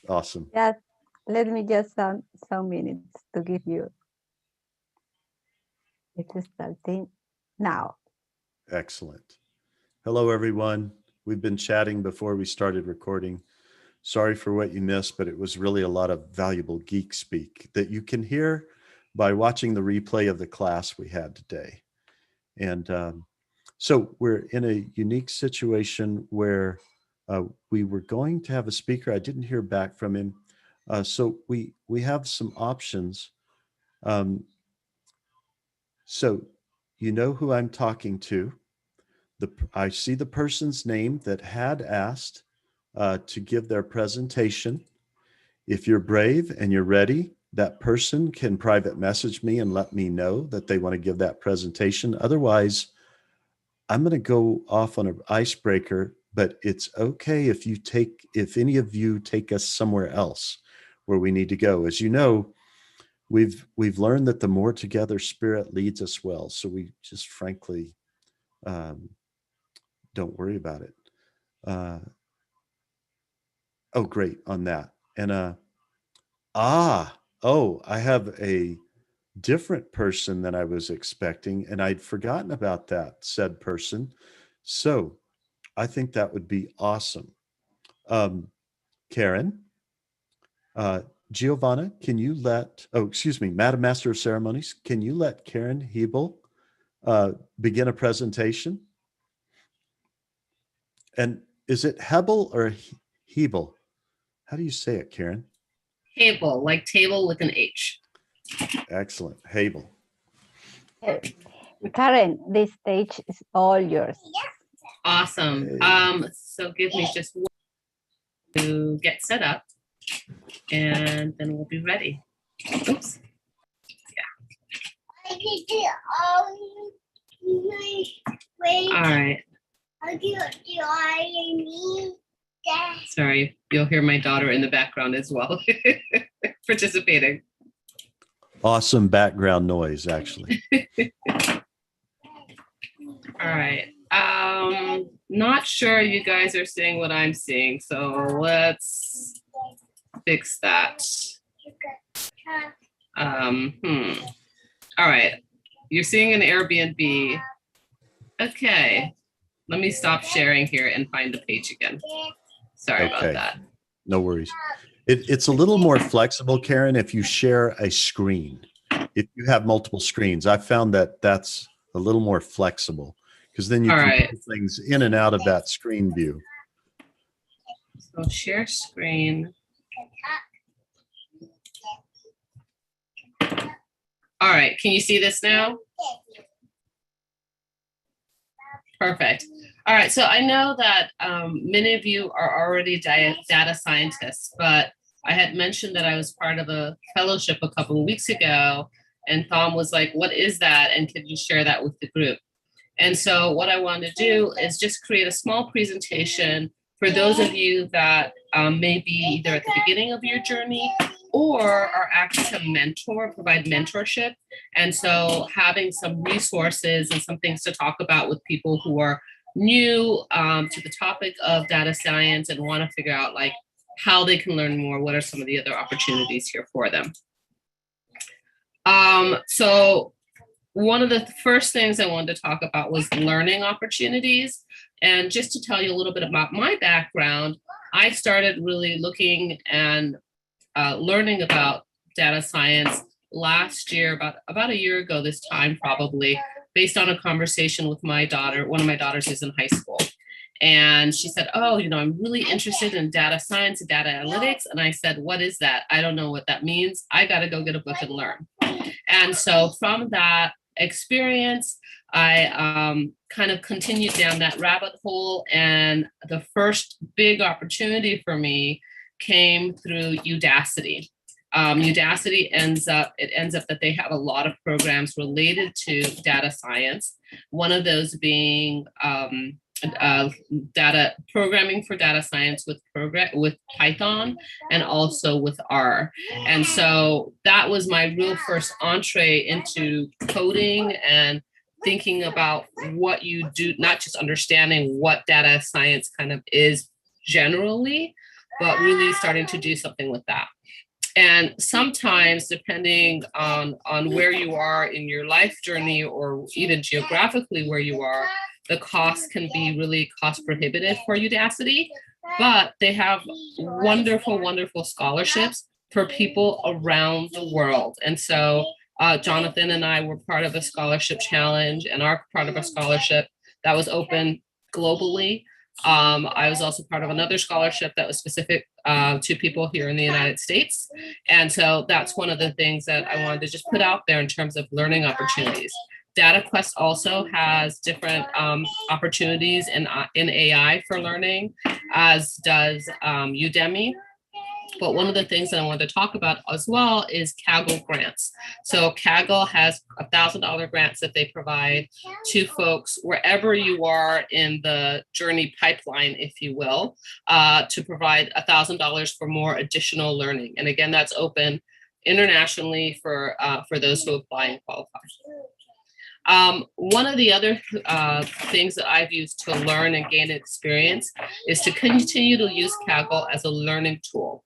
Awesome. Yes, let me just some minutes to give you. It's starting now. Excellent. Hello, everyone. We've been chatting before we started recording. Sorry for what you missed, but it was really a lot of valuable geek speak that you can hear by watching the replay of the class we had today. And so we're in a unique situation where we were going to have a speaker. I didn't hear back from him. So we have some options. Um, so you know who I'm talking to. I see the person's name that had asked to give their presentation. If you're brave and you're ready, that person can private message me and let me know that they want to give that presentation. Otherwise, I'm going to go off on an icebreaker, but it's okay if any of you take us somewhere else where we need to go. As you know, we've learned that the more together spirit leads us well. So we just frankly um, don't worry about it. Uh, oh, great on that. And ah, oh, I have a different person than I was expecting, and I'd forgotten about that said person. So I think that would be awesome. Um, Karen, uh, Giovanna, can you excuse me, Madam Master of Ceremonies, can you let Karen Hebel begin a presentation? And is it Hebel or Hebel? How do you say it, Karen? Table, like table with an H. Excellent. Hebel. Karen, the stage is all yours. Awesome. Hey. So give me just one to get set up, and then we'll be ready. Oops. Yeah. All right. Sorry, you'll hear my daughter in the background as well, participating. Awesome background noise, actually. All right. Not sure you guys are seeing what I'm seeing, so let's fix that. All right. You're seeing an Airbnb. Okay. Let me stop sharing here and find the page again. Sorry about that. No worries. It's a little more flexible, Karen, if you share a screen. If you have multiple screens, I found that that's a little more flexible because then you can put things in and out of that screen view. So share screen. All right, can you see this now? Perfect. All right, so I know that many of you are already data scientists, but I had mentioned that I was part of a fellowship a couple of weeks ago, and Tom was like, what is that? And could you share that with the group? And so what I want to do is just create a small presentation for those of you that may be either at the beginning of your journey or are asked to provide mentorship. And so having some resources and some things to talk about with people who are new to the topic of data science and want to figure out like how they can learn more, what are some of the other opportunities here for them. So one of the first things I wanted to talk about was learning opportunities. And just to tell you a little bit about my background, I started really looking and learning about data science last year, about a year ago this time probably, based on a conversation with my daughter. One of my daughters is in high school. And she said, oh, I'm really interested in data science and data analytics. And I said, what is that? I don't know what that means. I got to go get a book and learn. And so from that experience, I kind of continued down that rabbit hole. And the first big opportunity for me came through Udacity. Udacity ends up that they have a lot of programs related to data science. One of those being data programming for data science with Python and also with R. And so that was my real first entree into coding and thinking about what you do, not just understanding what data science kind of is generally, but really starting to do something with that. And sometimes, depending on where you are in your life journey, or even geographically where you are, the cost can be really cost prohibitive for Udacity, but they have wonderful, wonderful scholarships for people around the world. And so Jonathan and I were part of a scholarship challenge, and are part of a scholarship that was open globally. I was also part of another scholarship that was specific to people here in the United States. And so that's one of the things that I wanted to just put out there in terms of learning opportunities. DataQuest also has different opportunities in AI for learning, as does Udemy. But one of the things that I wanted to talk about as well is Kaggle grants. So Kaggle has $1,000 grants that they provide to folks wherever you are in the journey pipeline, if you will, to provide $1,000 for more additional learning. And again, that's open internationally for those who apply and qualify. One of the other things that I've used to learn and gain experience is to continue to use Kaggle as a learning tool.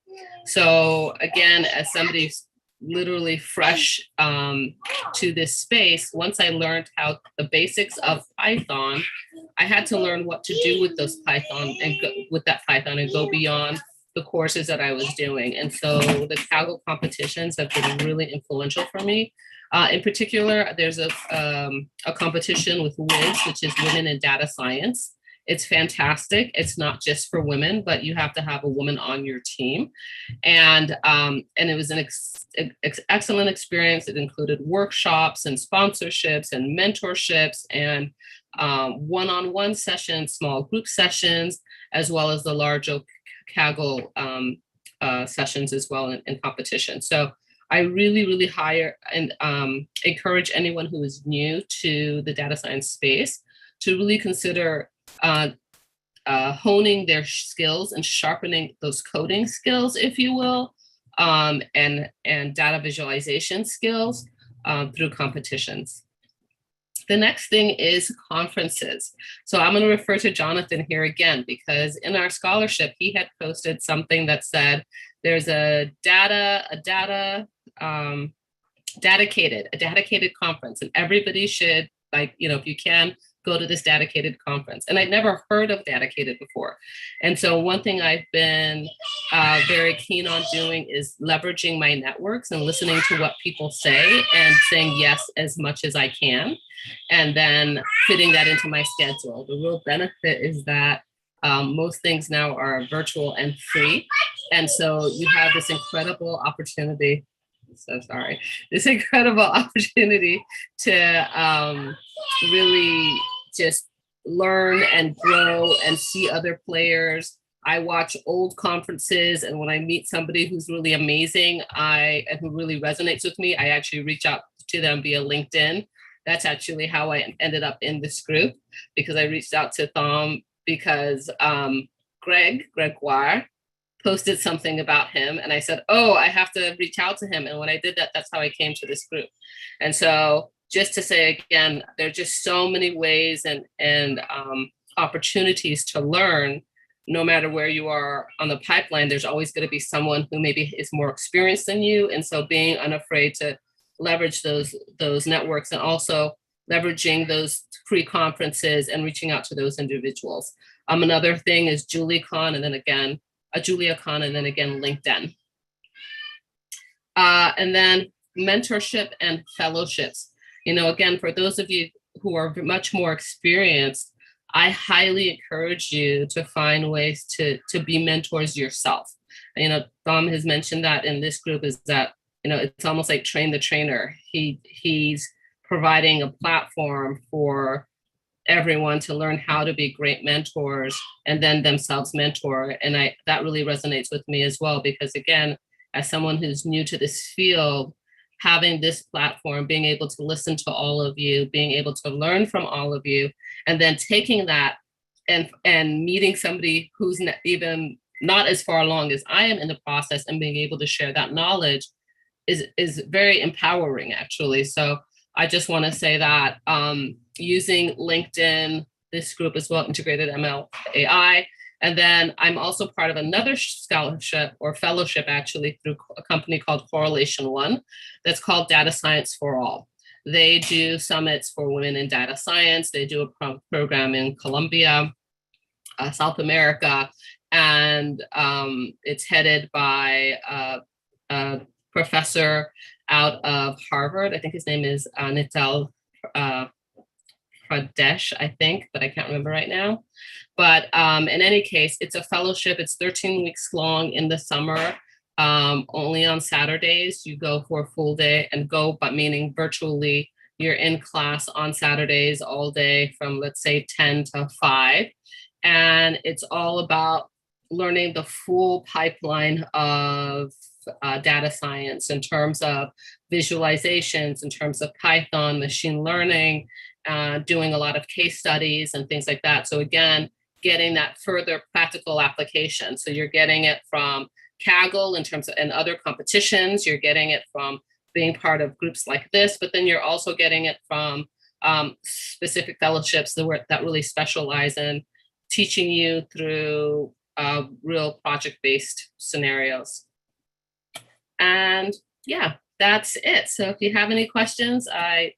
So again, as somebody literally fresh to this space, once I learned how the basics of Python, I had to learn what to do with those Python and with that Python and go beyond the courses that I was doing. And so the Kaggle competitions have been really influential for me. In particular, there's a competition with WIDS, which is Women in Data Science. It's fantastic. It's not just for women, but you have to have a woman on your team. And it was an excellent experience. It included workshops and sponsorships and mentorships and one-on-one sessions, small group sessions, as well as the larger Kaggle sessions as well in competition. So I really, really hire and encourage anyone who is new to the data science space to really consider honing their skills and sharpening those coding skills, if you will, and data visualization skills through competitions. The next thing is conferences. So I'm going to refer to Jonathan here again, because in our scholarship, he had posted something that said there's a dedicated conference, and everybody should, like, if you can, go to this dedicated conference. And I'd never heard of dedicated before. And so one thing I've been very keen on doing is leveraging my networks and listening to what people say and saying yes as much as I can, and then fitting that into my schedule. The real benefit is that most things now are virtual and free. And so you have this incredible opportunity. So sorry, this incredible opportunity to really just learn and grow and see other players. I watch old conferences, and when I meet somebody who's really amazing and who really resonates with me, I actually reach out to them via LinkedIn. That's actually how I ended up in this group, because I reached out to Thom because Gregoire posted something about him, and I said, oh, I have to reach out to him. And when I did that, that's how I came to this group. And so just to say again, there are just so many ways and opportunities to learn. No matter where you are on the pipeline, there's always going to be someone who maybe is more experienced than you. And so being unafraid to leverage those networks, and also leveraging those free conferences and reaching out to those individuals. Another thing is JuliaCon, and then again, JuliaCon, and then again, LinkedIn. And then mentorship and fellowships. Again, for those of you who are much more experienced, I highly encourage you to find ways to be mentors yourself. Thom has mentioned that in this group is that, it's almost like train the trainer. He's providing a platform for everyone to learn how to be great mentors and then themselves mentor. And that really resonates with me as well, because again, as someone who's new to this field, having this platform, being able to listen to all of you, being able to learn from all of you, and then taking that and meeting somebody who's even not as far along as I am in the process, and being able to share that knowledge is very empowering, actually. So I just want to say that using LinkedIn, this group as well, Integrated ML AI, And then I'm also part of another scholarship or fellowship actually through a company called Correlation One that's called Data Science for All. They do summits for women in data science. They do a program in Colombia, South America, and it's headed by a professor out of Harvard. I think his name is Nital Pradesh, I think, but I can't remember right now. But in any case, it's a fellowship. It's 13 weeks long in the summer. Only on Saturdays, you go for a full day and go, but meaning virtually, you're in class on Saturdays all day from, let's say, 10 to 5. And it's all about learning the full pipeline of data science in terms of visualizations, in terms of Python, machine learning, doing a lot of case studies and things like that. So again, getting that further practical application. So you're getting it from Kaggle in terms of and other competitions, you're getting it from being part of groups like this, but then you're also getting it from specific fellowships that really specialize in teaching you through real project-based scenarios. And yeah, that's it. So if you have any questions, I'd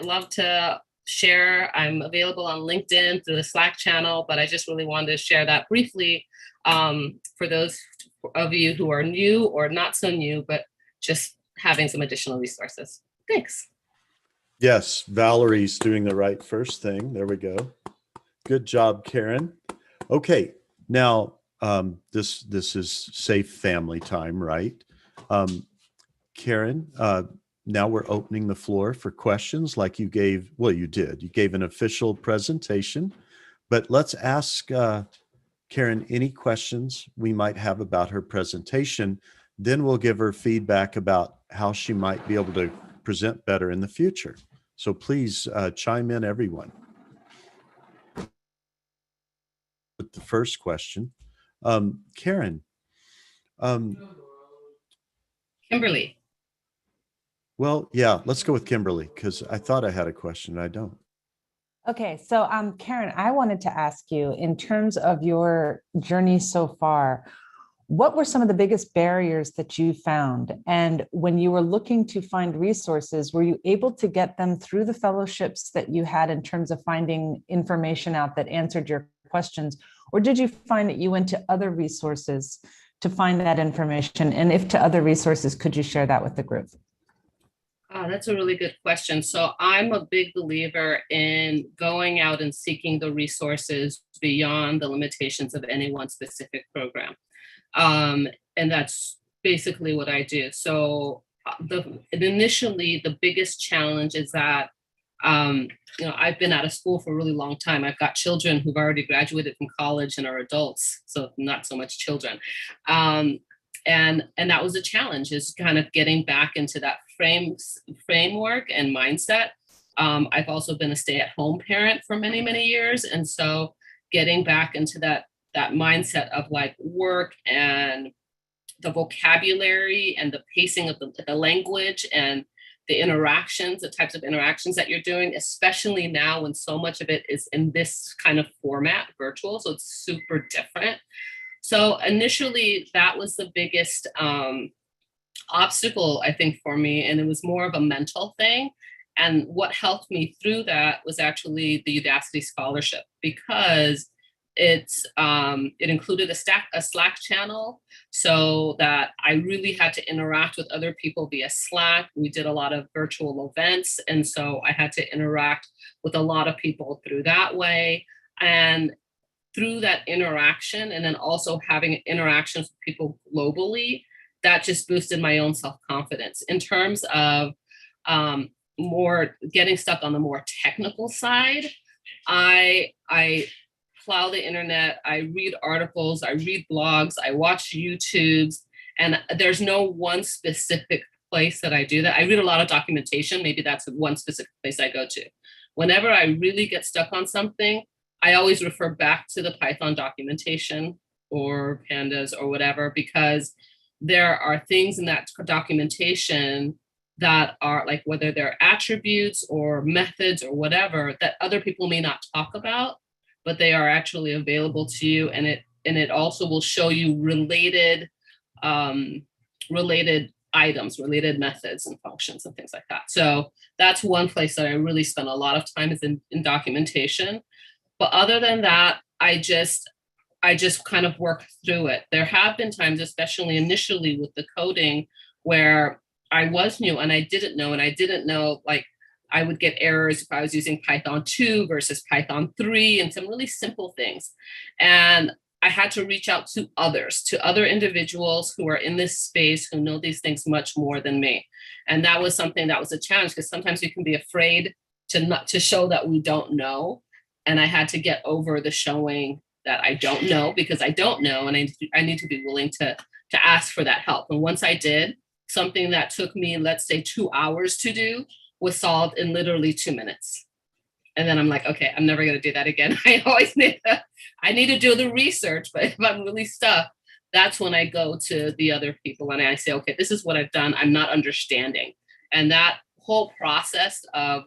love to share. I'm available on LinkedIn through the Slack channel, but I just really wanted to share that briefly for those of you who are new or not so new, but just having some additional resources. Thanks. Yes, Valerie's doing the right first thing. There we go. Good job, Karen. Okay, now this is safe family time, right? Karen, now we're opening the floor for questions like you gave, well, you did. You gave an official presentation, but let's ask Karen any questions we might have about her presentation. Then we'll give her feedback about how she might be able to present better in the future. So please chime in, everyone. With the first question, Karen. Kimberly. Well, yeah, let's go with Kimberly because I thought I had a question. I don't. Okay, so Karen, I wanted to ask you, in terms of your journey so far, what were some of the biggest barriers that you found? And when you were looking to find resources, were you able to get them through the fellowships that you had in terms of finding information out that answered your questions? Or did you find that you went to other resources to find that information? And if to other resources, could you share that with the group? Oh, that's a really good question. So I'm a big believer in going out and seeking the resources beyond the limitations of any one specific program. And that's basically what I do. So initially, the biggest challenge is that, I've been out of school for a really long time. I've got children who've already graduated from college and are adults, so not so much children. And that was a challenge, is kind of getting back into that framework and mindset. I've also been a stay-at-home parent for many, many years. And so getting back into that mindset of like work and the vocabulary and the pacing of the language and the interactions, the types of interactions that you're doing, especially now when so much of it is in this kind of format, virtual, so it's super different. So initially, that was the biggest obstacle, I think, for me, and it was more of a mental thing. And what helped me through that was actually the Udacity scholarship, because it included a Slack channel, so that I really had to interact with other people via Slack. We did a lot of virtual events, and so I had to interact with a lot of people through that way. And through that interaction, and then also having interactions with people globally, that just boosted my own self-confidence. In terms of more getting stuck on the more technical side, I plow the internet, I read articles, I read blogs, I watch YouTubes, and there's no one specific place that I do that. I read a lot of documentation. Maybe that's one specific place I go to. Whenever I really get stuck on something, I always refer back to the Python documentation or pandas or whatever, because there are things in that documentation that are like, whether they're attributes or methods or whatever, that other people may not talk about, but they are actually available to you. And and it also will show you related items, related methods and functions and things like that. So that's one place that I really spend a lot of time is in documentation. But other than that, I just kind of work through it. There have been times, especially initially with the coding, where I was new and I didn't know, like I would get errors if I was using Python 2 versus Python 3 and some really simple things. And I had to reach out to other individuals who are in this space, who know these things much more than me. And that was something that was a challenge, because sometimes we can be afraid to show that we don't know. And I had to get over the showing that I don't know, because I don't know, and I need to be willing to ask for that help. And once I did, something that took me, let's say, 2 hours to do was solved in literally 2 minutes. And then I'm like, okay, I'm never going to do that again. I always need to do the research, but if I'm really stuck, that's when I go to the other people and I say, okay, this is what I've done. I'm not understanding. And that whole process of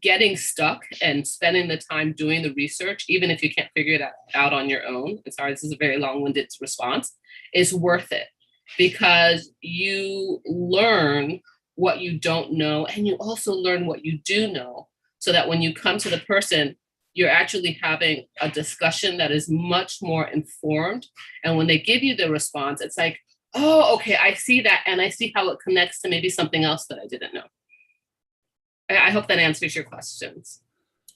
getting stuck and spending the time doing the research, even if you can't figure it out on your own, and sorry, this is a very long-winded response, is worth it, because you learn what you don't know, and you also learn what you do know, so that when you come to the person, you're actually having a discussion that is much more informed. And when they give you the response, it's like, oh, okay, I see that. And I see how it connects to maybe something else that I didn't know. I hope that answers your questions.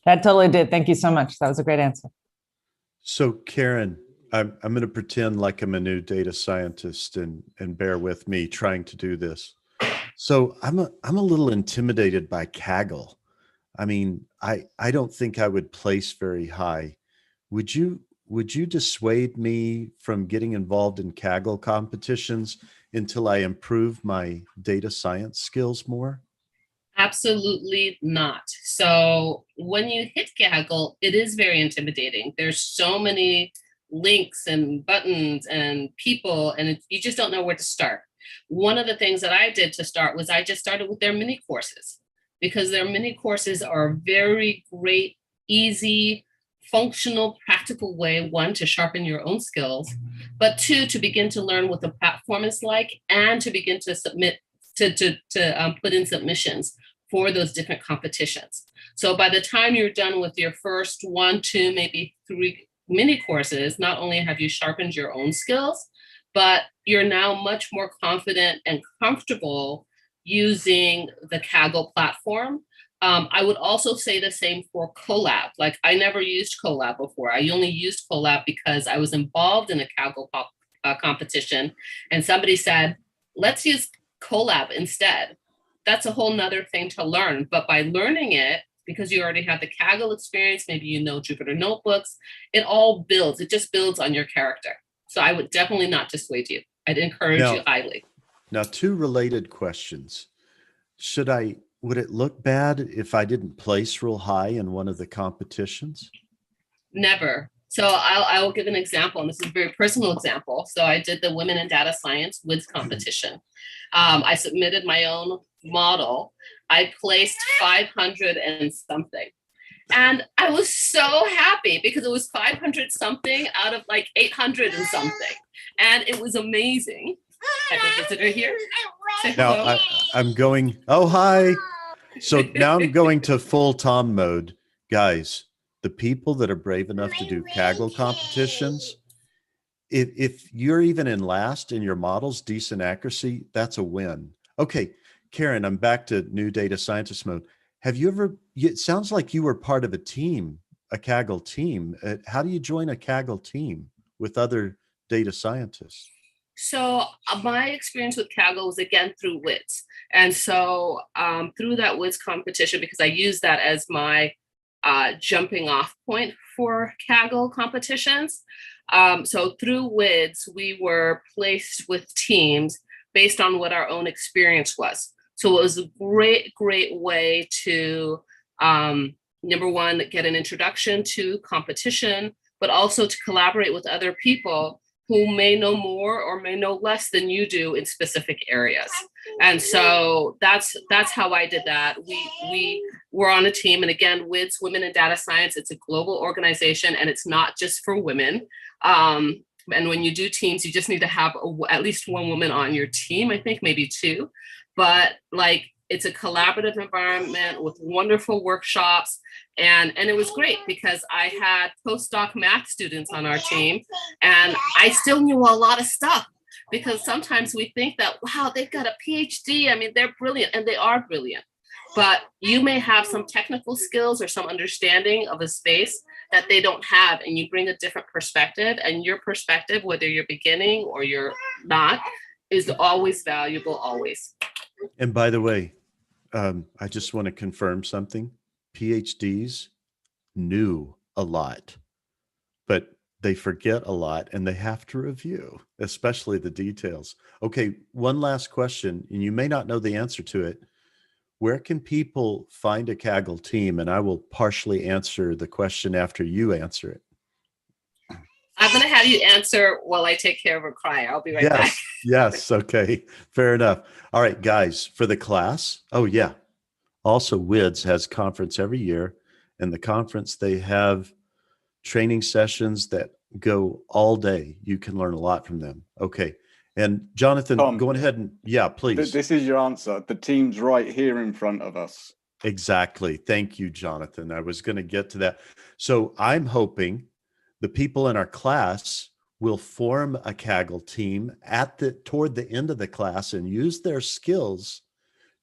That totally did. Thank you so much. That was a great answer. So Karen, I'm going to pretend like I'm a new data scientist and bear with me trying to do this. So I'm a little intimidated by Kaggle. I mean, I don't think I would place very high. Would you dissuade me from getting involved in Kaggle competitions until I improve my data science skills more? Absolutely not. So when you hit Kaggle, it is very intimidating. There's so many links and buttons and people, and you just don't know where to start. One of the things that I did to start was I just started with their mini courses, because their mini courses are a very great, easy, functional, practical way, one, to sharpen your own skills, but two, to begin to learn what the platform is like, and to begin to submit, to put in submissions for those different competitions. So by the time you're done with your first 1, 2, maybe 3 mini courses, not only have you sharpened your own skills, but you're now much more confident and comfortable using the Kaggle platform. I would also say the same for Colab. Like, I never used Colab before. I only used Colab because I was involved in a Kaggle competition, and somebody said, let's use Colab instead. That's a whole nother thing to learn. But by learning it, because you already have the Kaggle experience, maybe you know Jupyter Notebooks, it all builds. It just builds on your character. So I would definitely not dissuade you. I'd encourage you highly. Now, 2 related questions. Would it look bad if I didn't place real high in one of the competitions? Never. So I will give an example, and this is a very personal example. So I did the Women in Data Science WIDS competition. I submitted my own model. I placed 500 and something. And I was so happy because it was 500 something out of like 800 and something. And it was amazing. I have a visitor here. Say hello. Now I'm going, oh, hi. So now I'm going to full Tom mode. Guys, the people that are brave enough to do Kaggle competitions, if you're even in last in your models, decent accuracy, that's a win. Okay, Karen, I'm back to new data scientist mode. Have you ever, it sounds like you were part of a team, a Kaggle team. How do you join a Kaggle team with other data scientists? So my experience with Kaggle was again through WIDS. And so through that WIDS competition, because I used that as my jumping off point for Kaggle competitions. So through WIDS, we were placed with teams based on what our own experience was. So it was a great, great way to, number one, get an introduction to competition, but also to collaborate with other people who may know more or may know less than you do in specific areas. And so that's how I did that. We were on a team, and again, WIDS, Women in Data Science, it's a global organization, and it's not just for women. And when you do teams, you just need to have at least one woman on your team, I think maybe two. But like, it's a collaborative environment with wonderful workshops. And it was great because I had postdoc math students on our team, and I still knew a lot of stuff, because sometimes we think that, wow, they've got a PhD. I mean, they're brilliant, and they are brilliant. But you may have some technical skills or some understanding of a space that they don't have, and you bring a different perspective, and your perspective, whether you're beginning or you're not, is always valuable, always. And by the way, I just want to confirm something. PhDs knew a lot, but they forget a lot, and they have to review, especially the details. Okay, one last question, and you may not know the answer to it. Where can people find a Kaggle team? And I will partially answer the question after you answer it. I'm going to have you answer while I take care of a cry. I'll be right back. Yes. Okay. Fair enough. All right, guys, for the class. Oh, yeah. Also, WIDS has conference every year. And the conference, they have training sessions that go all day. You can learn a lot from them. Okay. And Jonathan, Tom, go ahead and, yeah, please. This is your answer. The team's right here in front of us. Exactly. Thank you, Jonathan. I was going to get to that. So I'm hoping the people in our class will form a Kaggle team toward the end of the class and use their skills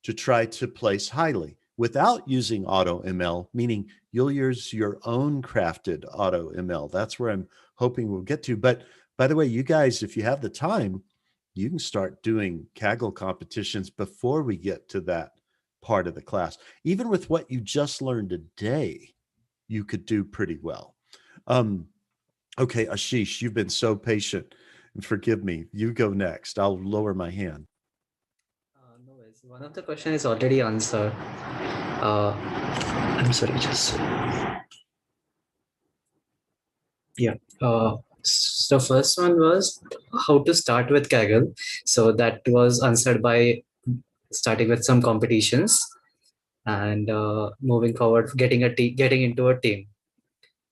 to try to place highly without using AutoML, meaning you'll use your own crafted AutoML. That's where I'm hoping we'll get to. But by the way, you guys, if you have the time, you can start doing Kaggle competitions before we get to that part of the class. Even with what you just learned today, you could do pretty well. Okay, Ashish, you've been so patient, and forgive me. You go next. I'll lower my hand. No worries. One of the question is already answered. I'm sorry, just yeah. So first one was how to start with Kaggle. So that was answered by starting with some competitions and moving forward, getting into a team.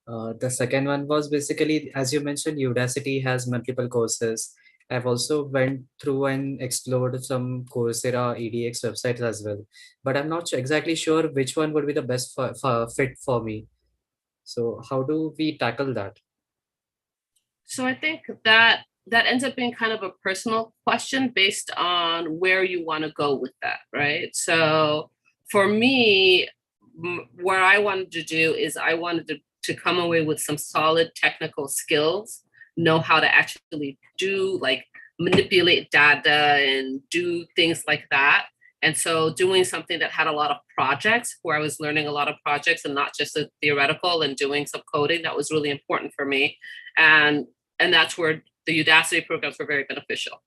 The second one was basically, as you mentioned, Udacity has multiple courses. I've also went through and explored some Coursera EDX websites as well, but I'm not exactly sure which one would be the best fit for me. So how do we tackle that? So I think that ends up being kind of a personal question based on where you want to go with that, right? So for me, what I wanted to do is I wanted to come away with some solid technical skills, know how to actually do, like, manipulate data and do things like that. And so doing something that had a lot of projects, where I was learning a lot of projects and not just the theoretical, and doing some coding, that was really important for me. And that's where the Udacity programs were very beneficial.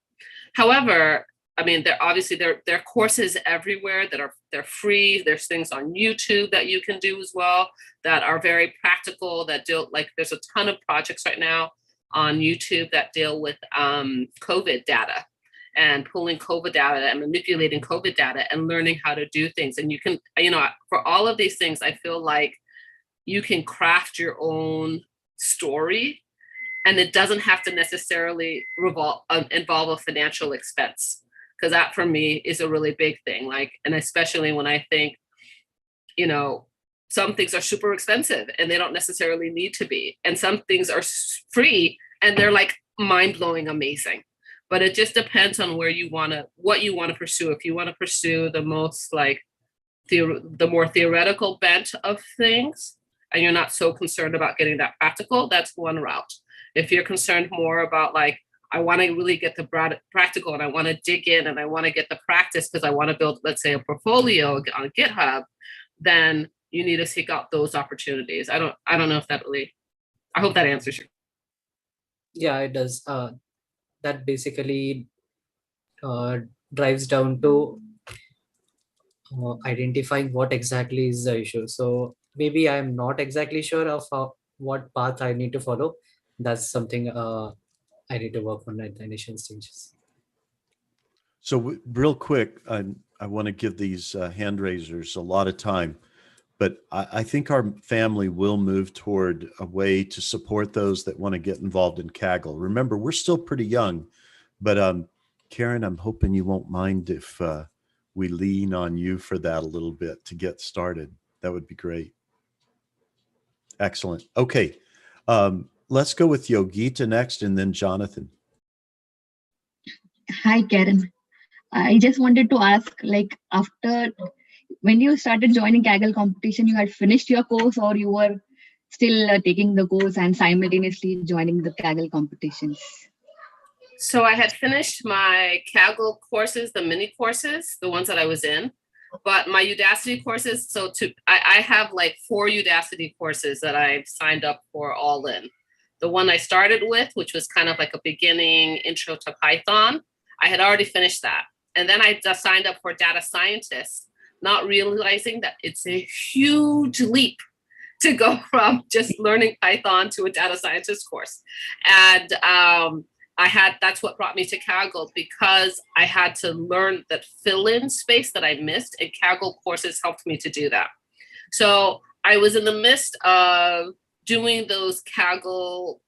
However, I mean, there are courses everywhere they're free. There's things on YouTube that you can do as well that are very practical, that deal, like, there's a ton of projects right now on YouTube that deal with COVID data and pulling COVID data and manipulating COVID data and learning how to do things. And you can, for all of these things, I feel like you can craft your own story, and it doesn't have to necessarily involve a financial expense. Because that for me is a really big thing. Like, and especially when I think, some things are super expensive and they don't necessarily need to be. And some things are free and they're like mind-blowing amazing. But it just depends on what you want to pursue. If you want to pursue the most, like, the more theoretical bent of things, and you're not so concerned about getting that practical, that's one route. If you're concerned more about, like, I want to really get the practical, and I want to dig in, and I want to get the practice because I want to build, let's say, a portfolio on GitHub, then you need to seek out those opportunities. I don't know if that really, I hope that answers you. Yeah, it does. That basically drives down to identifying what exactly is the issue. So maybe I'm not exactly sure of what path I need to follow. That's something I need to work on at the initial stages. So real quick, I want to give these hand raisers a lot of time, but I think our family will move toward a way to support those that want to get involved in Kaggle. Remember, we're still pretty young, but Karen, I'm hoping you won't mind if we lean on you for that a little bit to get started. That would be great. Excellent. Okay. Let's go with Yogita next and then Jonathan. Hi, Karen. I just wanted to ask, like, after when you started joining Kaggle competition, you had finished your course or you were still taking the course and simultaneously joining the Kaggle competitions? So I had finished my Kaggle courses, the mini courses, the ones that I was in, but my Udacity courses. So I have like 4 Udacity courses that I've signed up for all in. The one I started with, which was kind of like a beginning intro to Python, I had already finished that. And then I just signed up for data scientists, not realizing that it's a huge leap to go from just learning Python to a data scientist course. And that's what brought me to Kaggle, because I had to learn that fill-in space that I missed, and Kaggle courses helped me to do that. So I was in the midst of doing those Kaggle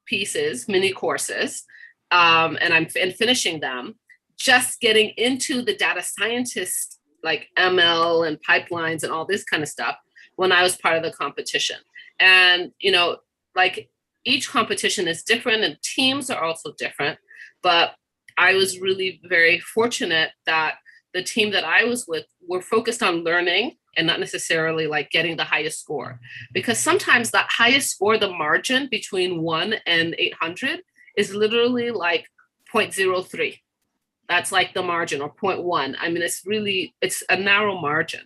pieces, mini courses, and finishing them, just getting into the data scientist, like ML and pipelines and all this kind of stuff when I was part of the competition. And, like each competition is different and teams are also different, but I was really very fortunate that the team that I was with were focused on learning and not necessarily like getting the highest score. Because sometimes that highest score, the margin between 1 and 800 is literally like 0.03. That's like the margin, or 0.1. I mean, it's a narrow margin.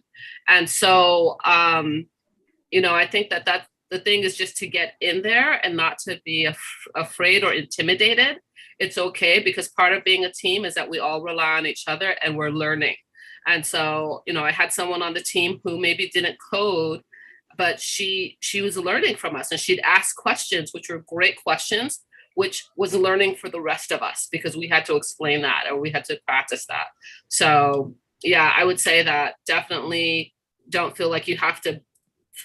And so, I think that the thing is just to get in there and not to be afraid or intimidated. It's okay, because part of being a team is that we all rely on each other and we're learning. And so, I had someone on the team who maybe didn't code, but she was learning from us, and she'd ask questions, which were great questions, which was learning for the rest of us, because we had to explain that or we had to practice that. So yeah, I would say that definitely don't feel like you have to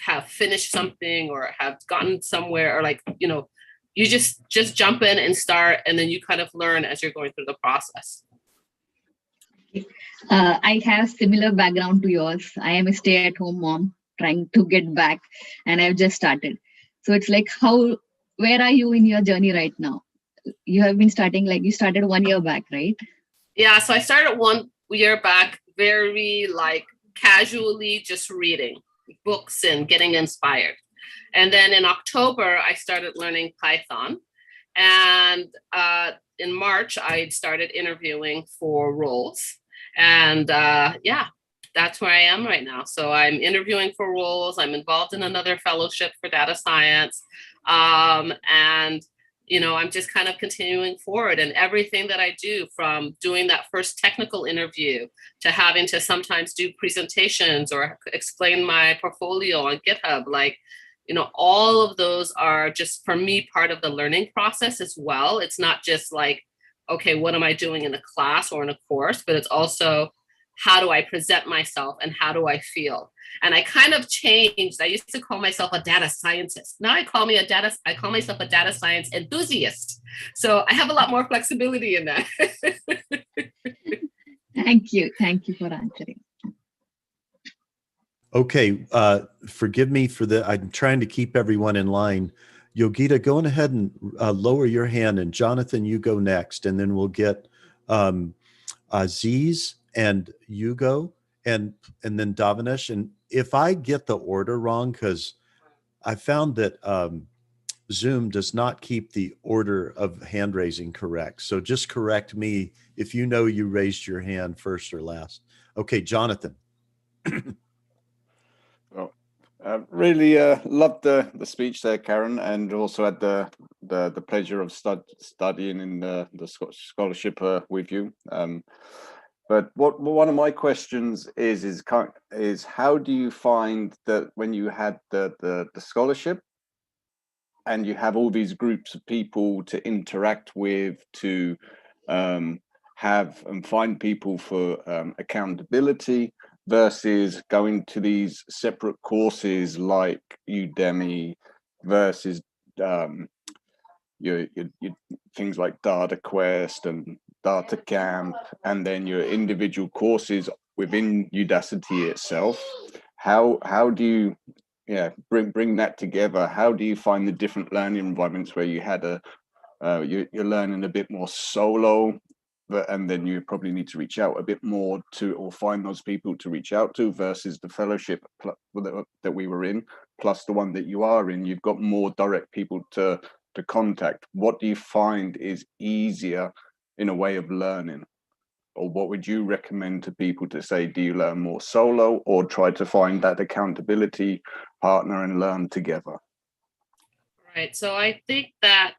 have finished something or have gotten somewhere, or like, you just jump in and start, and then you kind of learn as you're going through the process. I have similar background to yours. I am a stay-at-home mom trying to get back, and I've just started. So it's like, where are you in your journey right now? You have been starting, like you started 1 year back, right? Yeah, so I started 1 year back, very like casually just reading books and getting inspired. And then in October, I started learning Python. And in March, I started interviewing for roles. And that's where I am right now. So I'm interviewing for roles. I'm involved in another fellowship for data science. And, I'm just kind of continuing forward, and everything that I do, from doing that first technical interview to having to sometimes do presentations or explain my portfolio on GitHub, like, all of those are just, for me, part of the learning process as well. It's not just like, okay, what am I doing in a class or in a course, but it's also, how do I present myself and how do I feel? And I kind of changed. I used to call myself a data scientist. Now I call myself a data science enthusiast. So I have a lot more flexibility in that. Thank you for answering. Okay, forgive me for I'm trying to keep everyone in line. Yogita, go ahead and lower your hand, and Jonathan, you go next, and then we'll get Aziz and Hugo, and then Davinash. And if I get the order wrong, because I found that Zoom does not keep the order of hand raising correct. So just correct me if you know you raised your hand first or last. Okay, Jonathan. Well, really loved the speech there, Karen, and also had the pleasure of studying in the scholarship with you. But one of my questions is how do you find that when you had the scholarship, and you have all these groups of people to interact with, to have and find people for accountability, versus going to these separate courses like Udemy, versus your things like Data Quest and Data Camp, and then your individual courses within Udacity itself. How do you bring that together? How do you find the different learning environments where you had you're learning a bit more solo, and then you probably need to reach out a bit more to, or find those people to reach out to, versus the fellowship that we were in, plus the one that you are in, you've got more direct people to contact. What do you find is easier in a way of learning? Or what would you recommend to people to say, do you learn more solo or try to find that accountability partner and learn together? Right. So I think that,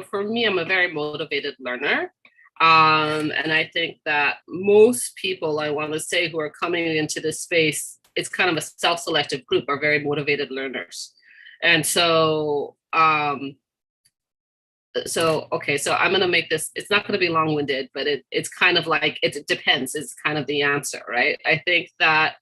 for me, I'm a very motivated learner. And I think that most people, I want to say, who are coming into this space, it's kind of a self-selective group, are very motivated learners. And so, so I'm going to make this, it's not going to be long-winded, but it's kind of like, it depends, is kind of the answer, right? I think that,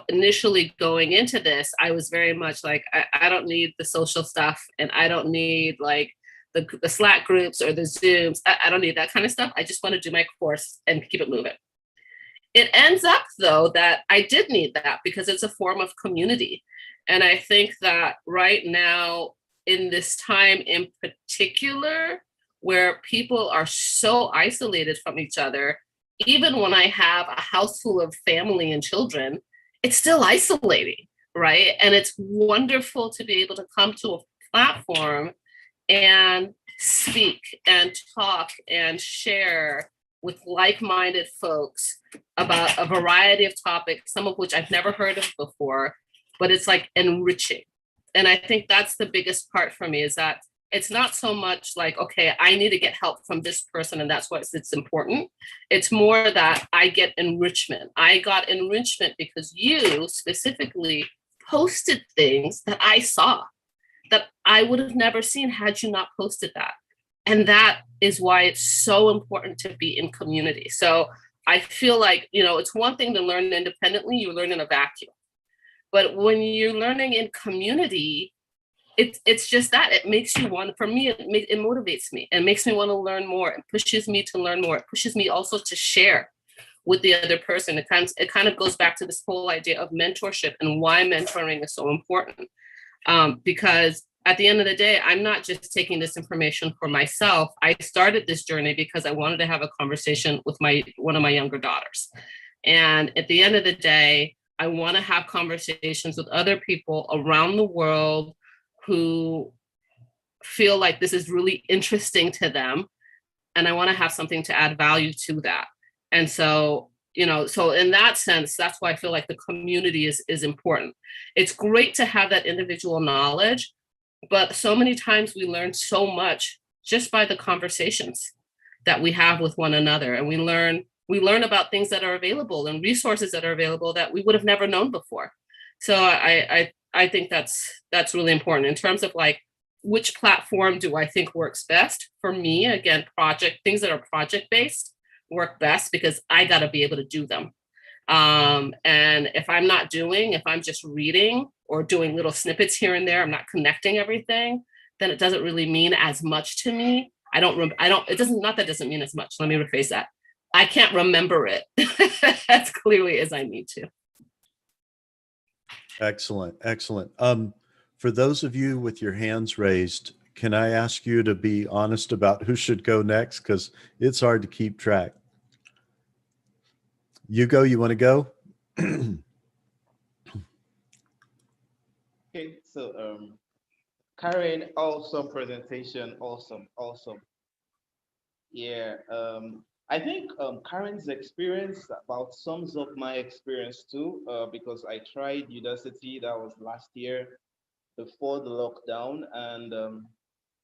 initially going into this, I was very much like, I don't need the social stuff, and I don't need like the Slack groups or the Zooms. I don't need that kind of stuff. I just want to do my course and keep it moving. It ends up, though, that I did need that because it's a form of community. And I think that right now, in this time in particular, where people are so isolated from each other, even when I have a house full of family and children, it's still isolating, right? And it's wonderful to be able to come to a platform and speak and talk and share with like-minded folks about a variety of topics, some of which I've never heard of before, but it's like enriching. And I think that's the biggest part for me, is that it's not so much like, okay, I need to get help from this person and that's why it's important. It's more that I get enrichment. I got enrichment because you specifically posted things that I saw that I would have never seen had you not posted that. And that is why it's so important to be in community. So I feel like, it's one thing to learn independently, you learn in a vacuum. But when you're learning in community, it's just that it makes you want, for me, it motivates me and makes me want to learn more. It pushes me to learn more. It pushes me also to share with the other person. It kind of goes back to this whole idea of mentorship and why mentoring is so important. Because at the end of the day, I'm not just taking this information for myself. I started this journey because I wanted to have a conversation with one of my younger daughters. And at the end of the day, I want to have conversations with other people around the world who feel like this is really interesting to them. And I want to have something to add value to that. And so, so in that sense, that's why I feel like the community is important. It's great to have that individual knowledge, but so many times we learn so much just by the conversations that we have with one another. And we learn about things that are available and resources that are available that we would have never known before. So I think that's really important in terms of like, which platform do I think works best? For me, again, things that are project-based work best because I got to be able to do them. And if I'm just reading or doing little snippets here and there, I'm not connecting everything, then it doesn't really mean as much to me. Not that it doesn't mean as much. Let me rephrase that. I can't remember it as clearly as I need to. Excellent. Excellent. For those of you with your hands raised, can I ask you to be honest about who should go next? Because it's hard to keep track. Hugo, you want to go? Okay, so Karen, awesome presentation, awesome. Yeah, I think Karen's experience about sums up my experience too, because I tried Udacity, that was last year before the lockdown, and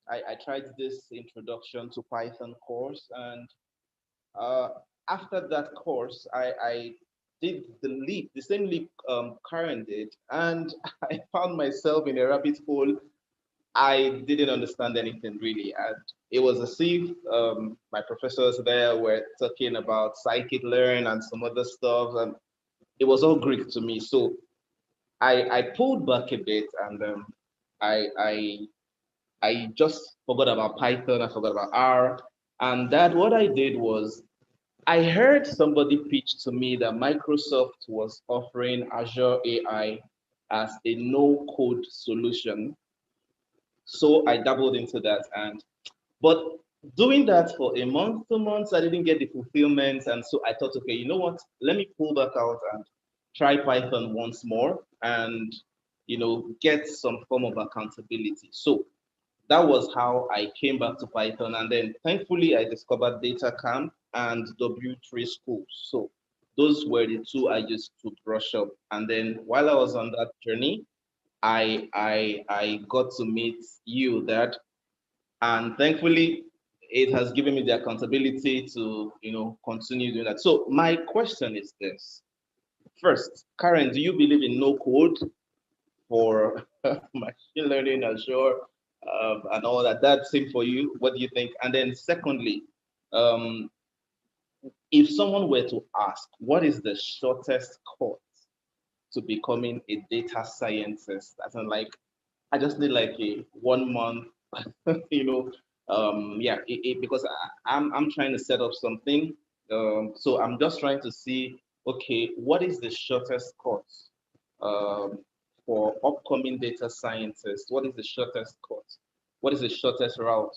I tried this introduction to Python course, and after that course, I did the same leap Karen did, and I found myself in a rabbit hole I didn't understand anything really. And it was as if my professors there were talking about scikit-learn and some other stuff, and it was all Greek to me. So I pulled back a bit, and I, I I just forgot about Python, I forgot about R. And that what I did was I heard somebody pitch to me that Microsoft was offering Azure AI as a no-code solution. So I dabbled into that. But doing that for a month, 2 months, I didn't get the fulfillment. And so I thought, okay, you know what? Let me pull back out and try Python once more and get some form of accountability. So that was how I came back to Python. And then thankfully I discovered DataCamp and W3 Schools. So those were the two I used to brush up. And then while I was on that journey, I got to meet you, Dad. And thankfully it has given me the accountability to continue doing that. So my question is this. First, Karen, do you believe in no code for machine learning, Azure, and all that? That's same for you. What do you think? And then secondly, if someone were to ask, what is the shortest course to becoming a data scientist? As in, like, I just need like a 1 month, because I'm trying to set up something. So I'm just trying to see, okay, what is the shortest course for upcoming data scientists? What is the shortest course? What is the shortest route,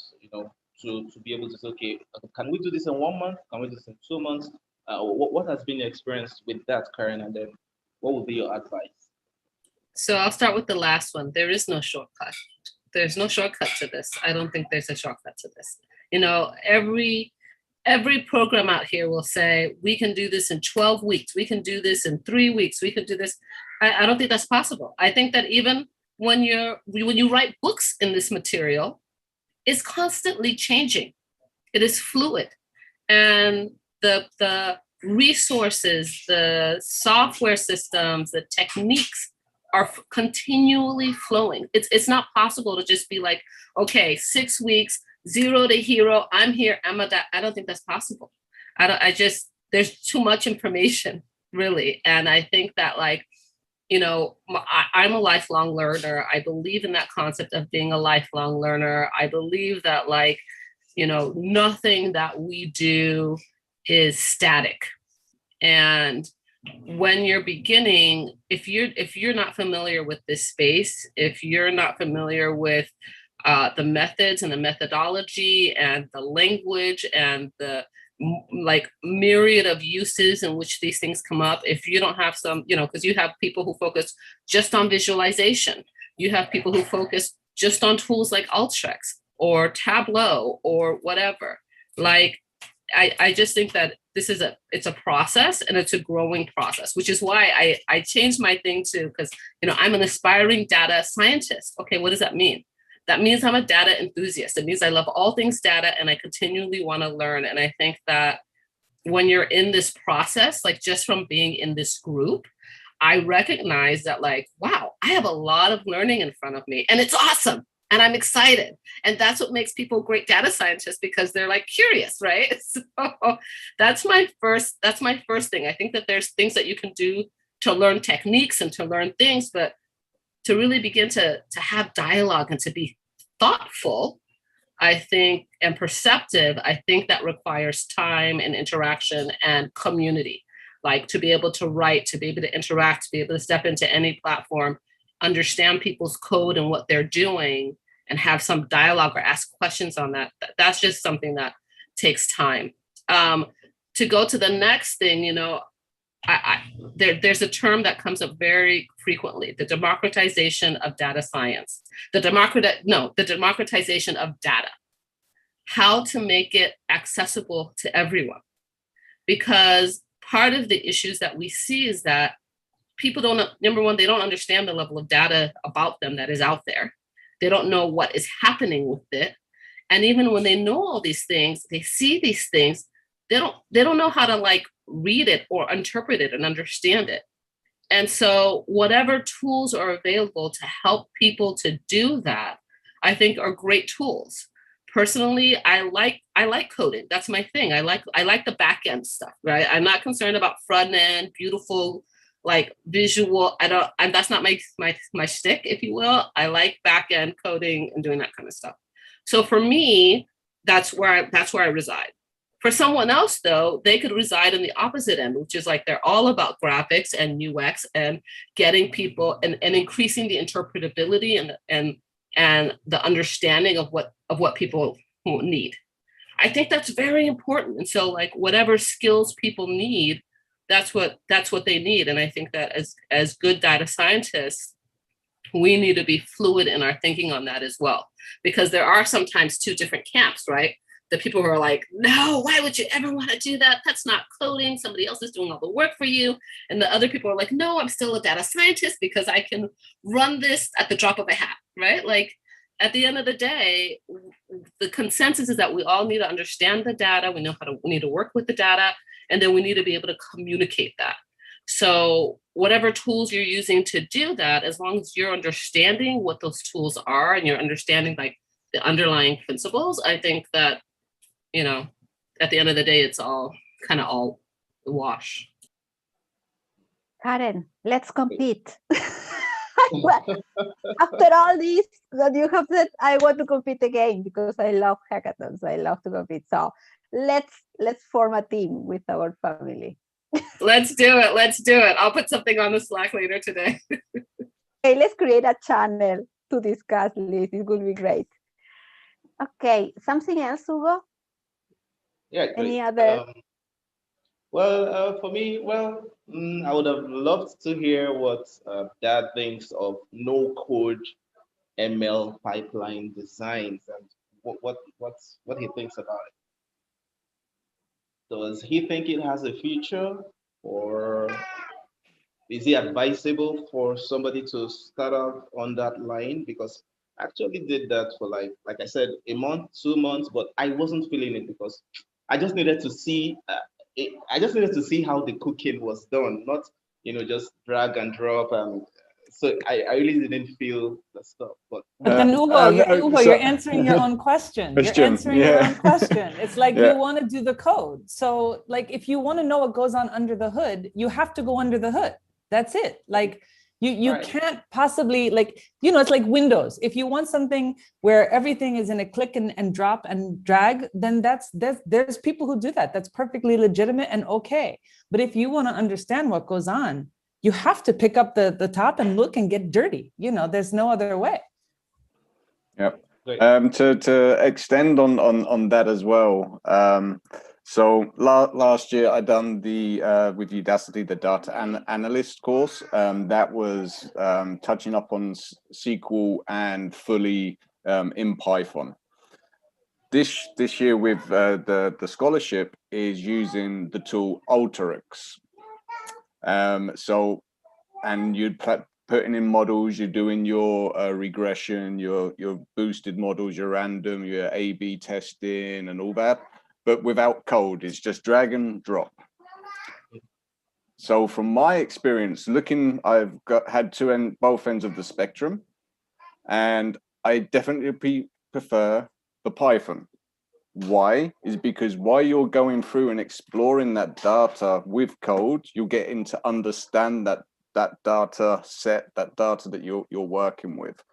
to be able to say, okay, can we do this in 1 month? Can we do this in 2 months? What has been your experience with that, Karen? And then what would be your advice? So I'll start with the last one. There is no shortcut. There's no shortcut to this. I don't think there's a shortcut to this. Every program out here will say, we can do this in 12 weeks. We can do this in 3 weeks. We can do this. I don't think that's possible. I think that even when you write books in this material, it's constantly changing. It is fluid. And the resources, the software systems, the techniques are continually flowing. It's not possible to just be like, okay, 6 weeks, zero to hero, I'm here, I'm a dad. I don't think that's possible. There's too much information, really. And I think that, like, I'm a lifelong learner. I believe in that concept of being a lifelong learner. I believe that, like, nothing that we do is static. And when you're beginning, if you're not familiar with this space, if you're not familiar with the methods and the methodology and the language and the myriad of uses in which these things come up, if you don't have some, because you have people who focus just on visualization, you have people who focus just on tools like Alteryx or Tableau or whatever. Like, I just think that it's a process, and it's a growing process, which is why I changed my thing too, because I'm an aspiring data scientist. Okay, what does that mean? That means I'm a data enthusiast. It means I love all things data and I continually want to learn. And I think that when you're in this process, like just from being in this group, I recognize that, like, wow, I have a lot of learning in front of me, and it's awesome. And I'm excited. And that's what makes people great data scientists, because they're like curious, right? So that's my first thing. I think that there's things that you can do to learn techniques and to learn things, but to really begin to have dialogue and to be thoughtful, I think, and perceptive, I think that requires time and interaction and community. Like, to be able to write, to be able to interact, to be able to step into any platform, understand people's code and what they're doing, and have some dialogue or ask questions on that. That's just something that takes time. To go to the next thing, there's a term that comes up very frequently: the democratization of data science. The democratization of data. How to make it accessible to everyone. Because part of the issues that we see is that people don't, number one, they don't understand the level of data about them that is out there. They don't know what is happening with it. And even when they know all these things, they see these things, they don't know how to, like, read it or interpret it and understand it. And so whatever tools are available to help people to do that, I think are great tools. Personally, I like coding. That's my thing. I like the back end stuff, right? I'm not concerned about front end, beautiful, like visual. That's not my shtick, if you will. I like back end coding and doing that kind of stuff. So for me, that's where I reside. For someone else, though, they could reside in the opposite end, which is like they're all about graphics and UX and getting people and increasing the interpretability and the understanding of what people need. I think that's very important. And so like whatever skills people need, that's what they need. And I think that as good data scientists, we need to be fluid in our thinking on that as well, because there are sometimes two different camps, right? The people who are like, no, why would you ever want to do that? That's not coding. Somebody else is doing all the work for you. And the other people are like, no, I'm still a data scientist because I can run this at the drop of a hat, right? Like at the end of the day, the consensus is that we all need to understand the data. We need to work with the data, and then we need to be able to communicate that. So whatever tools you're using to do that, as long as you're understanding what those tools are and you're understanding like the underlying principles, I think that, you know, at the end of the day, it's all kind of all wash. Karen, let's compete. After all this that you have said, I want to compete again because I love hackathons. I love to compete. So let's form a team with our family. Let's do it. I'll put something on the Slack later today. Okay, let's create a channel to discuss this. It will be great. Okay, something else, Hugo? Yeah. Any Great. other? For me, I would have loved to hear what Dad thinks of no-code ML pipeline designs and what he thinks about it. Does he think it has a future, or is it advisable for somebody to start out on that line? Because I actually did that for like I said, a month, 2 months, but I wasn't feeling it because I just needed to see. I just needed to see how the cooking was done, not just drag and drop. And so I really didn't feel the stuff. But then Ugo, you're answering your own question. You're answering your own question. It's like you want to do the code. So like if you want to know what goes on under the hood, you have to go under the hood. That's it. Like you Right. can't possibly it's like Windows. If you want something where everything is in a click and drop and drag, then there's people who do that. That's perfectly legitimate and okay. But if you want to understand what goes on, you have to pick up the top and look and get dirty. There's no other way. Yep. To extend on that as well. So last year I done the with Udacity the data analyst course. That was touching up on SQL and fully in Python. This year with the scholarship is using the tool Alteryx. And you'd putting in models, you're doing your regression, your boosted models, your random, your A/B testing, and all that. But without code, it's just drag and drop. So from my experience, I've had both ends of the spectrum, and I definitely prefer the Python. Why? Is because while you're going through and exploring that data with code, you're getting to understand that data set, that data that you're working with.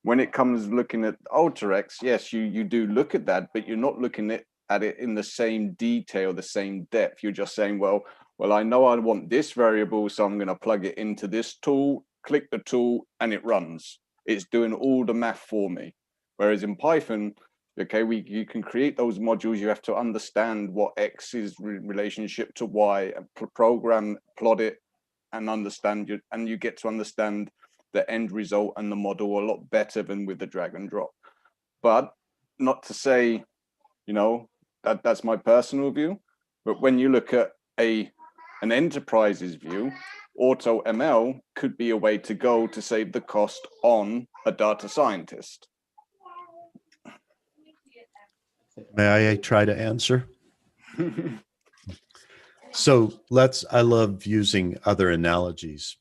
When it comes looking at Alteryx, yes, you do look at that, but you're not looking at it in the same detail, the same depth. You're just saying, well, I know I want this variable, so I'm going to plug it into this tool, click the tool, and it runs. It's doing all the math for me. Whereas in Python, okay, you can create those modules. You have to understand what X is relationship to Y, and program, plot it, and understand and you get to understand the end result and the model a lot better than with the drag and drop. But not to say, that's my personal view. But when you look at an enterprise's view, AutoML could be a way to go to save the cost on a data scientist. May I try to answer? So I love using other analogies.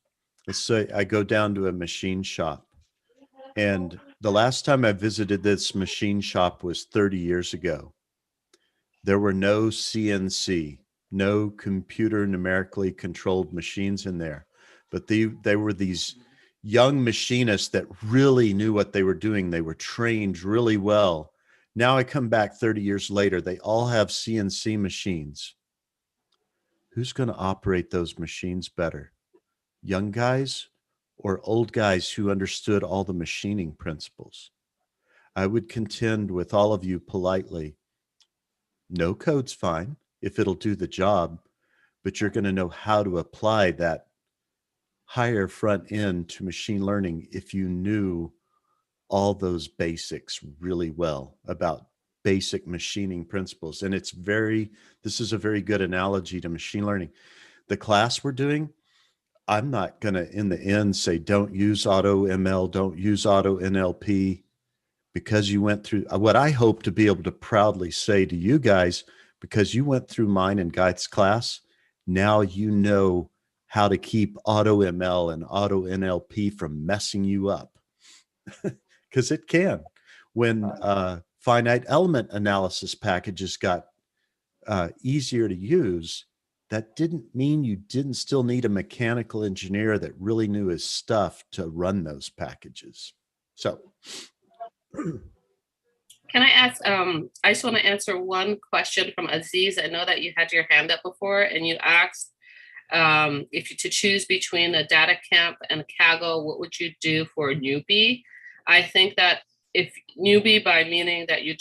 Let's say I go down to a machine shop and The last time I visited this machine shop was 30 years ago. There were no CNC, no computer numerically controlled machines in there, but they were these young machinists that really knew what they were doing. They were trained really well. Now I come back 30 years later, they all have CNC machines. Who's going to operate those machines better? Young guys or old guys who understood all the machining principles? I would contend with all of you politely, no code's fine if it'll do the job, but you're going to know how to apply that higher front end to machine learning if you knew all those basics really well about basic machining principles. And this is a very good analogy to machine learning. The class we're doing, I'm not going to, in the end, say, don't use AutoML, don't use AutoNLP, because you went through what I hope to be able to proudly say to you guys, because you went through mine and Guy's class, now you know how to keep AutoML and AutoNLP from messing you up. Because it can. When finite element analysis packages got easier to use, that didn't mean you didn't still need a mechanical engineer that really knew his stuff to run those packages. So can I ask, I just want to answer one question from Aziz. I know that you had your hand up before and you asked if you to choose between a DataCamp and Kaggle, what would you do for a newbie? I think that if newbie by meaning that you're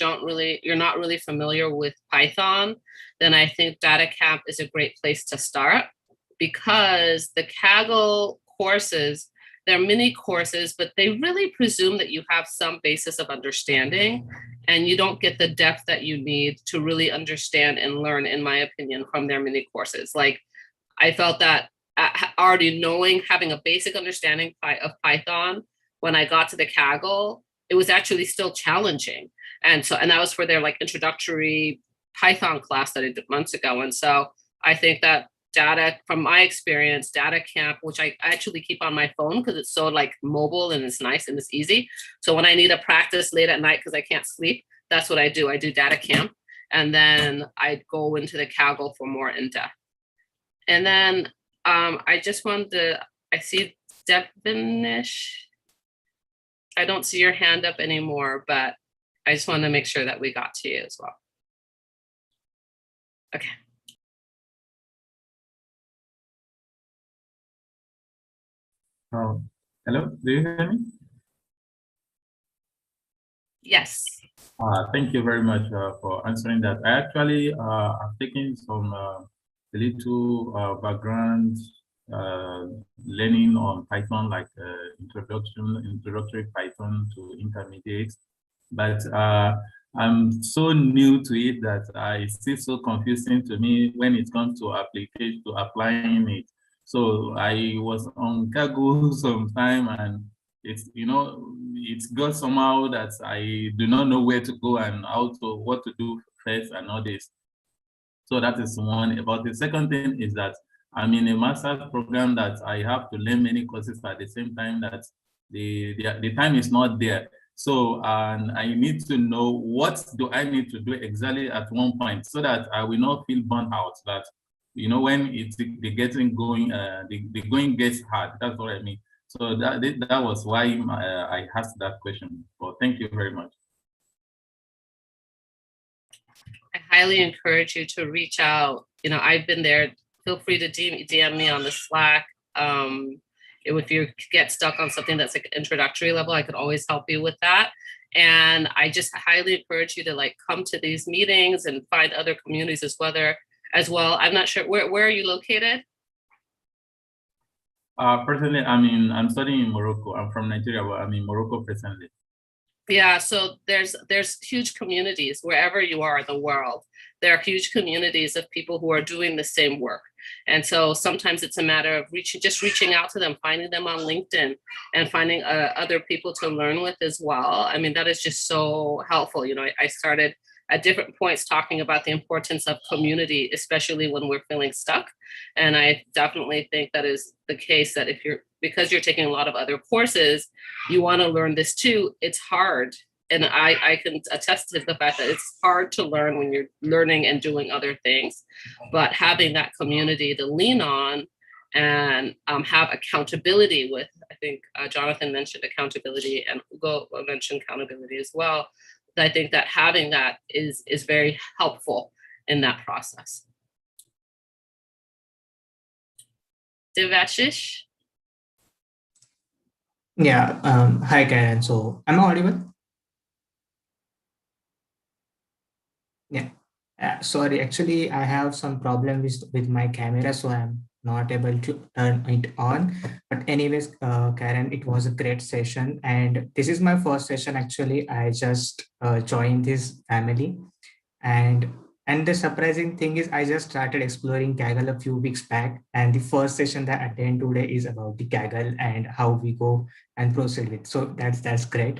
not really familiar with Python, then I think DataCamp is a great place to start, because the Kaggle courses, they're mini courses, but they really presume that you have some basis of understanding, and you don't get the depth that you need to really understand and learn, in my opinion, from their mini courses. Like, I felt that already having a basic understanding of Python, when I got to the Kaggle, it was actually still challenging. And that was for their like introductory Python class that I did months ago. And so I think that from my experience, DataCamp, which I actually keep on my phone because it's so like mobile and it's nice and it's easy. So when I need to practice late at night because I can't sleep, that's what I do. I do DataCamp, and then I go into the Kaggle for more in-depth. And then I see Devinish. I don't see your hand up anymore, but I just want to make sure that we got to you as well. Okay. Hello, do you hear me? Yes. Thank you very much for answering that. I actually have taken some little background learning on Python, like introductory Python to intermediate, but I'm so new to it that it's still so confusing to me when it comes to applying it. So I was on Kaggle sometime, and it's got somehow that I do not know where to go and what to do first and all this. So that is one. But the second thing is that I'm in a master's program that I have to learn many courses at the same time that the time is not there. So and I need to know what do I need to do exactly at one point so that I will not feel burnt out. That when the getting going, the going gets hard. That's what I mean. So that was why I asked that question. So thank you very much. I highly encourage you to reach out. I've been there. Feel free to DM me on the Slack. If you get stuck on something that's like introductory level, I could always help you with that. And I just highly encourage you to come to these meetings and find other communities as well. I'm not sure, where are you located? Personally, I'm studying in Morocco. I'm from Nigeria, but I'm in Morocco presently. Yeah, so there's huge communities wherever you are in the world. There are huge communities of people who are doing the same work. And so sometimes it's a matter of reaching out to them, finding them on LinkedIn, and finding other people to learn with as well. I mean, that is just so helpful. I started at different points talking about the importance of community, especially when we're feeling stuck. And I definitely think that is the case, that if you're because you're taking a lot of other courses, you want to learn this too. It's hard. And I can attest to the fact that it's hard to learn when you're learning and doing other things, but having that community to lean on and have accountability with, I think Jonathan mentioned accountability and Hugo mentioned accountability as well. I think that having that is very helpful in that process. Devashish? Yeah, hi Karen. So am I audible? Yeah. Sorry, actually I have some problem with my camera, so I'm not able to turn it on. But anyways, Karen, it was a great session, and this is my first session. Actually, I just joined this family, and the surprising thing is I just started exploring Kaggle a few weeks back, and the first session that I attend today is about the Kaggle and how we go and proceed with. So that's great.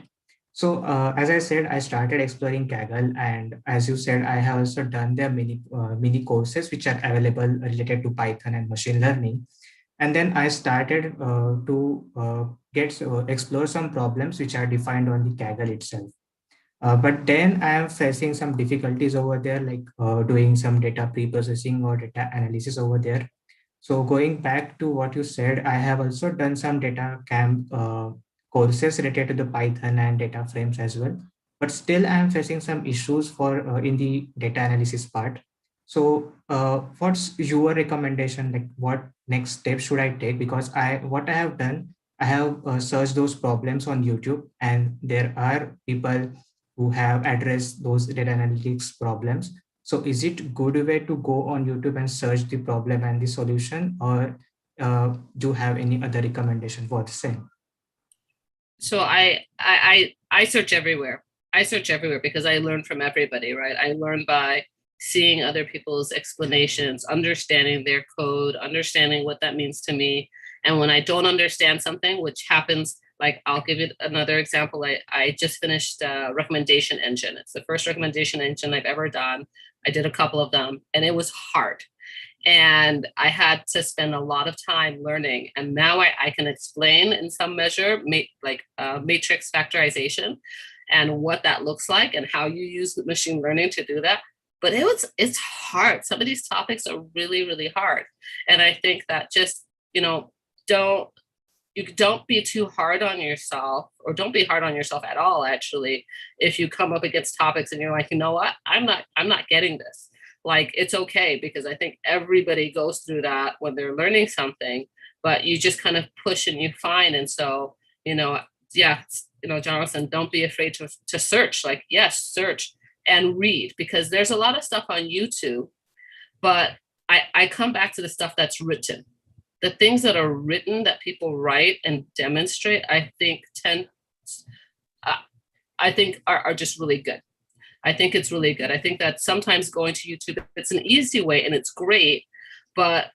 So as I said, I started exploring Kaggle, and as you said, I have also done their mini courses which are available related to Python and machine learning. And then I started to explore some problems which are defined on the Kaggle itself. But then I am facing some difficulties over there, like doing some data pre-processing or data analysis over there. So going back to what you said, I have also done some data camp courses related to the Python and data frames as well. But still I am facing some issues for in the data analysis part. So what's your recommendation? Like what next steps should I take? Because what I have done, I have searched those problems on YouTube, and there are people who have addressed those data analytics problems. So is it good way to go on YouTube and search the problem and the solution, or do you have any other recommendation for the same? So I search everywhere. I search everywhere because I learn from everybody, right? I learn by seeing other people's explanations, understanding their code, understanding what that means to me. And when I don't understand something, which happens, like I'll give you another example. I just finished a recommendation engine. It's the first recommendation engine I've ever done. I did a couple of them and it was hard. And I had to spend a lot of time learning. And now I can explain in some measure, matrix factorization and what that looks like and how you use machine learning to do that. But it's hard. Some of these topics are really, really hard. And I think that just, don't be too hard on yourself, or don't be hard on yourself at all, actually, if you come up against topics and you're like, you know what, I'm not getting this. Like, it's okay, because I think everybody goes through that when they're learning something, but you just kind of push and you find. And so, Jonathan, don't be afraid to search. Like, yes, search and read, because there's a lot of stuff on YouTube, but I come back to the stuff that's written. The things that are written that people write and demonstrate, I think are just really good. I think it's really good. I think that sometimes going to YouTube, it's an easy way and it's great, but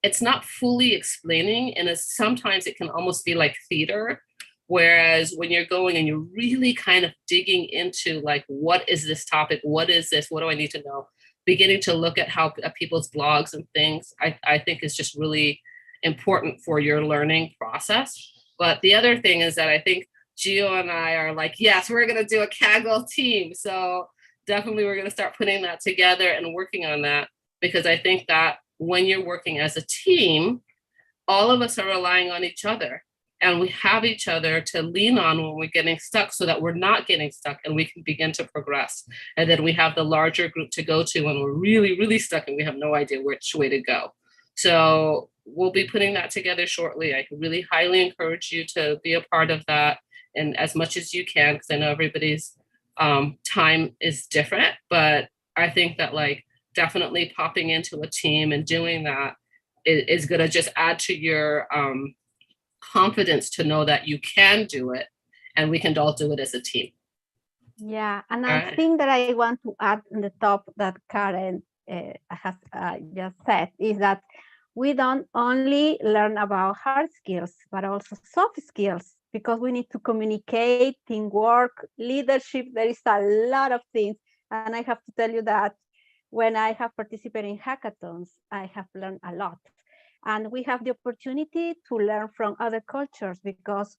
it's not fully explaining. And sometimes it can almost be like theater. Whereas when you're going and you're really kind of digging into like, what is this topic? What is this? What do I need to know? Beginning to look at people's blogs and things, I think is just really important for your learning process. But the other thing is that I think Gio and I are like, yes, we're going to do a Kaggle team. So definitely we're going to start putting that together and working on that, because I think that when you're working as a team, all of us are relying on each other, and we have each other to lean on when we're getting stuck, so that we're not getting stuck and we can begin to progress. And then we have the larger group to go to when we're really, really stuck and we have no idea which way to go. So we'll be putting that together shortly. I really highly encourage you to be a part of that, and as much as you can, because I know everybody's time is different, but I think that like definitely popping into a team and doing that is going to just add to your confidence to know that you can do it, and we can all do it as a team. Yeah, and I think that I want to add on the top that Karen has just said, is that we don't only learn about hard skills, but also soft skills, because we need to communicate, teamwork, leadership. There is a lot of things. And I have to tell you that when I have participated in hackathons, I have learned a lot. And we have the opportunity to learn from other cultures because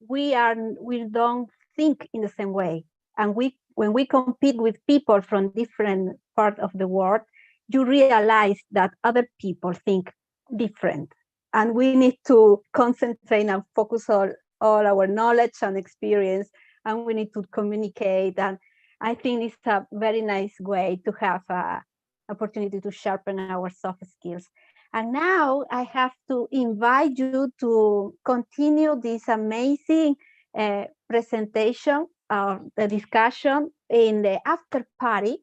we don't think in the same way. And when we compete with people from different parts of the world, you realize that other people think different. And we need to concentrate and focus all our knowledge and experience, and we need to communicate. And I think it's a very nice way to have a opportunity to sharpen our soft skills. And now I have to invite you to continue this amazing presentation, the discussion in the after party.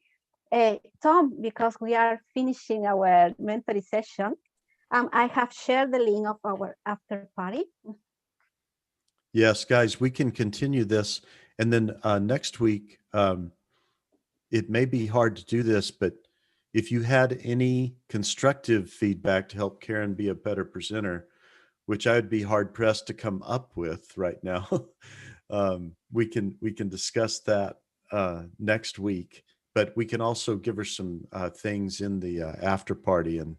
Tom, because we are finishing our mentoring session, I have shared the link of our after party. Yes, guys, we can continue this. And then next week, it may be hard to do this, but if you had any constructive feedback to help Karen be a better presenter, which I would be hard pressed to come up with right now, we can discuss that next week. But we can also give her some things in the after party. And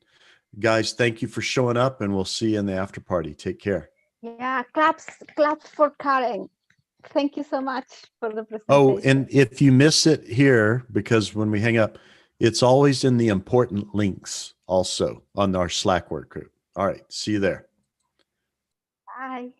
guys, thank you for showing up, and we'll see you in the after party. Take care. Yeah, claps for Karen. Thank you so much for the presentation. Oh, and if you miss it here, because when we hang up, it's always in the important links also on our Slack work group. All right, see you there. Bye.